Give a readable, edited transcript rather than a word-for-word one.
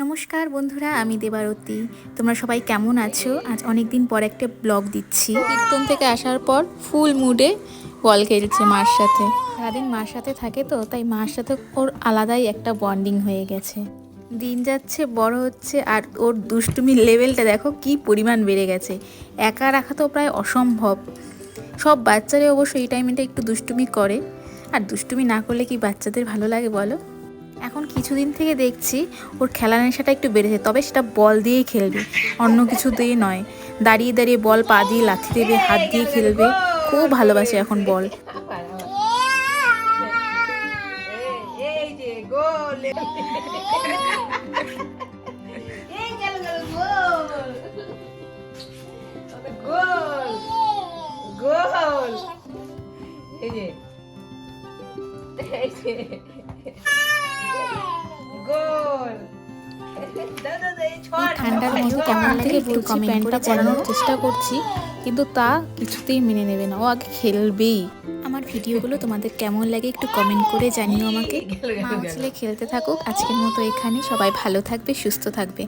নমস্কার বন্ধুরা, আমি দেবারতী। তোমরা সবাই কেমন আছো? আজ অনেক দিন পর একটা ব্লগ দিচ্ছি। কীর্তন থেকে আসার পর ফুল মুডে বল খেলছে মার সাথে। সারাদিন মার সাথে থাকে তো, তাই মার সাথে ওর আলাদাই একটা বন্ডিং হয়ে গেছে। দিন যাচ্ছে, বড় হচ্ছে, আর ওর দুষ্টুমির লেভেলটা দেখো কি পরিমাণ বেড়ে গেছে। একা রাখা তো প্রায় অসম্ভব। সব বাচ্চারাই অবশ্য এই টাইমটা একটু দুষ্টুমি করে, আর দুষ্টুমি না করলে কি বাচ্চাদের ভালো লাগে বলো? এখন কিছুদিন থেকে দেখছি ওর খেলার নেশাটা একটু বেড়েছে, তবে সেটা বল দিয়েই খেলবে, অন্য কিছু দিয়ে নয়। দাঁড়িয়ে দাঁড়িয়ে বল পা দিয়ে লাথি দেবে, হাত দিয়ে খেলবে, খুব ভালোবাসে এখন বল। ঠান্ডার মধ্যে কেমন লাগে একটু কমেন্ট করে জানানোর চেষ্টা করছি, কিন্তু তা কিছুতেই মেনে নেবে না, ও আগে খেলবেই। আমার ভিডিওগুলো তোমাদের কেমন লাগে একটু কমেন্ট করে জানিও আমাকে। মা ছেলে খেলতে থাকুক, আজকের মতো এখানে। সবাই ভালো থাকবে, সুস্থ থাকবে।